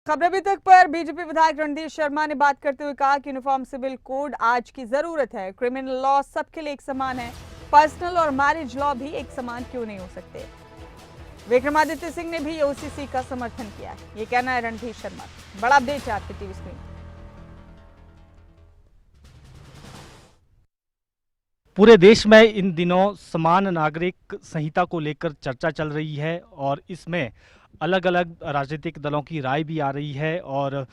खबर अभी तक पर बीजेपी विधायक रणधीर शर्मा ने बात करते हुए कहा कि यूनिफॉर्म सिविल कोड आज की जरूरत है। क्रिमिनल लॉ सबके लिए एक समान है, पर्सनल और मैरिज लॉ भी एक समान क्यों नहीं हो सकते। विक्रमादित्य सिंह ने भी ओसीसी का समर्थन किया है, ये कहना है रणधीर शर्मा। बड़ा अपडेट है आपकी टीवी स्क्रीन। पूरे देश में इन दिनों समान नागरिक संहिता को लेकर चर्चा चल रही है और इसमें अलग अलग राजनीतिक दलों की राय भी आ रही है और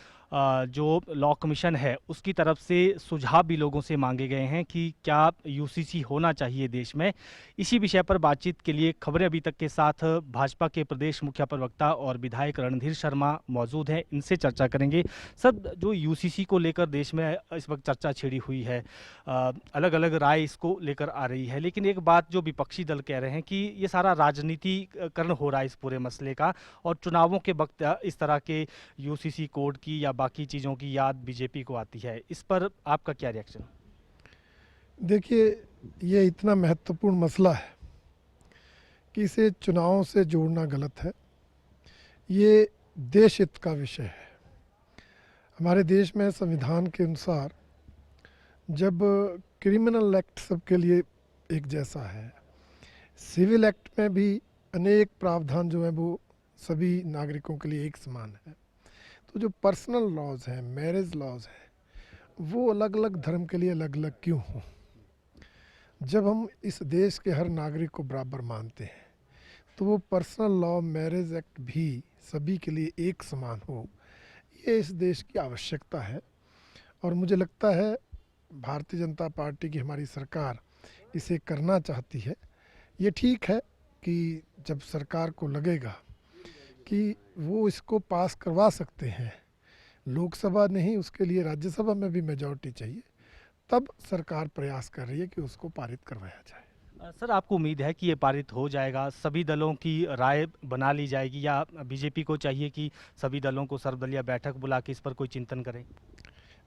जो लॉ कमीशन है उसकी तरफ से सुझाव भी लोगों से मांगे गए हैं कि क्या यूसीसी होना चाहिए देश में। इसी विषय पर बातचीत के लिए खबरें अभी तक के साथ भाजपा के प्रदेश मुख्य प्रवक्ता और विधायक रणधीर शर्मा मौजूद हैं, इनसे चर्चा करेंगे। सर, जो यूसीसी को लेकर देश में इस वक्त चर्चा छिड़ी हुई है, अलग अलग राय इसको लेकर आ रही है, लेकिन एक बात जो विपक्षी दल कह रहे हैं कि ये सारा राजनीतिकरण हो रहा है इस पूरे मसले का और चुनावों के वक्त इस तरह के यूसीसी कोड की या बाकी चीज़ों की याद बीजेपी को आती है। इस पर आपका क्या रिएक्शन? देखिए, ये इतना महत्वपूर्ण मसला है कि इसे चुनावों से जोड़ना गलत है। ये देश हित का विषय है। हमारे देश में संविधान के अनुसार जब क्रिमिनल एक्ट सबके लिए एक जैसा है, सिविल एक्ट में भी अनेक प्रावधान जो हैं वो सभी नागरिकों के लिए एक समान है, तो जो पर्सनल लॉज हैं, मैरिज लॉज हैं, वो अलग अलग धर्म के लिए अलग अलग क्यों हों। जब हम इस देश के हर नागरिक को बराबर मानते हैं तो वो पर्सनल लॉ, मैरिज एक्ट भी सभी के लिए एक समान हो, ये इस देश की आवश्यकता है। और मुझे लगता है भारतीय जनता पार्टी की हमारी सरकार इसे करना चाहती है। ये ठीक है कि जब सरकार को लगेगा कि वो इसको पास करवा सकते हैं, लोकसभा नहीं उसके लिए राज्यसभा में भी मेजॉरिटी चाहिए, तब सरकार प्रयास कर रही है कि उसको पारित करवाया जाए। सर, आपको उम्मीद है कि ये पारित हो जाएगा, सभी दलों की राय बना ली जाएगी, या बीजेपी को चाहिए कि सभी दलों को सर्वदलीय बैठक बुला के इस पर कोई चिंतन करें?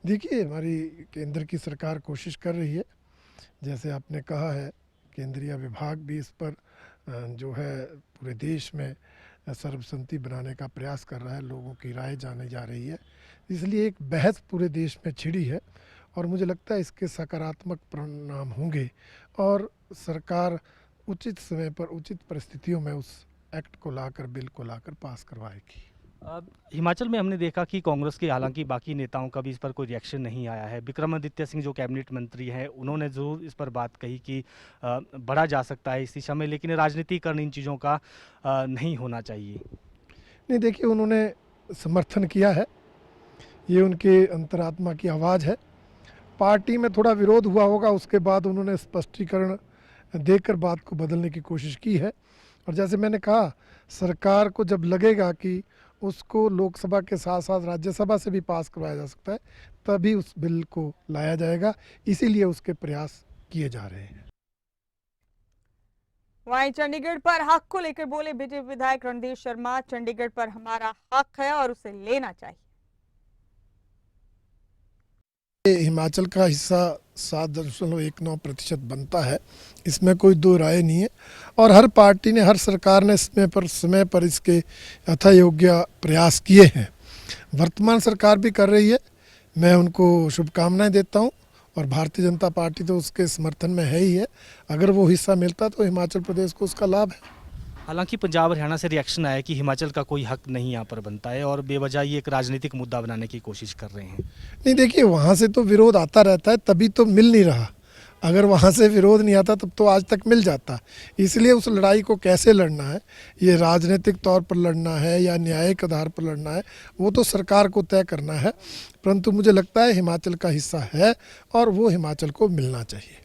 देखिए, हमारी केंद्र की सरकार कोशिश कर रही है, जैसे आपने कहा है केंद्रीय विभाग भी इस पर जो है पूरे देश में सर्वसम्मति बनाने का प्रयास कर रहा है, लोगों की राय जाने जा रही है, इसलिए एक बहस पूरे देश में छिड़ी है और मुझे लगता है इसके सकारात्मक परिणाम होंगे और सरकार उचित समय पर उचित परिस्थितियों में उस एक्ट को लाकर, बिल को लाकर पास करवाएगी। हिमाचल में हमने देखा कि कांग्रेस के हालांकि बाकी नेताओं का भी इस पर कोई रिएक्शन नहीं आया है। विक्रमादित्य सिंह जो कैबिनेट मंत्री हैं, उन्होंने ज़रूर इस पर बात कही कि बढ़ा जा सकता है इस दिशा में, लेकिन राजनीतिकरण इन चीज़ों का नहीं होना चाहिए। नहीं, देखिए, उन्होंने समर्थन किया है, ये उनके अंतरात्मा की आवाज़ है। पार्टी में थोड़ा विरोध हुआ होगा, उसके बाद उन्होंने स्पष्टीकरण देकर बात को बदलने की कोशिश की है। और जैसे मैंने कहा, सरकार को जब लगेगा कि उसको लोकसभा के साथ साथ राज्यसभा से भी पास करवाया जा सकता है, तभी उस बिल को लाया जाएगा, इसीलिए उसके प्रयास किए जा रहे हैं। वहीं चंडीगढ़ पर हक को लेकर बोले बीजेपी विधायक रणधीर शर्मा। चंडीगढ़ पर हमारा हक है और उसे लेना चाहिए। हिमाचल का हिस्सा 7.19% बनता है, इसमें कोई दो राय नहीं है और हर पार्टी ने, हर सरकार ने समय पर इसके यथायोग्य प्रयास किए हैं। वर्तमान सरकार भी कर रही है, मैं उनको शुभकामनाएं देता हूं और भारतीय जनता पार्टी तो उसके समर्थन में है ही है। अगर वो हिस्सा मिलता तो हिमाचल प्रदेश को उसका लाभ है। हालांकि पंजाब हरियाणा से रिएक्शन आया कि हिमाचल का कोई हक नहीं यहाँ पर बनता है और बेवजह ये एक राजनीतिक मुद्दा बनाने की कोशिश कर रहे हैं। नहीं, देखिए, वहाँ से तो विरोध आता रहता है, तभी तो मिल नहीं रहा। अगर वहाँ से विरोध नहीं आता तब तो आज तक मिल जाता। इसलिए उस लड़ाई को कैसे लड़ना है, ये राजनीतिक तौर पर लड़ना है या न्यायिक आधार पर लड़ना है, वो तो सरकार को तय करना है। परंतु मुझे लगता है हिमाचल का हिस्सा है और वो हिमाचल को मिलना चाहिए।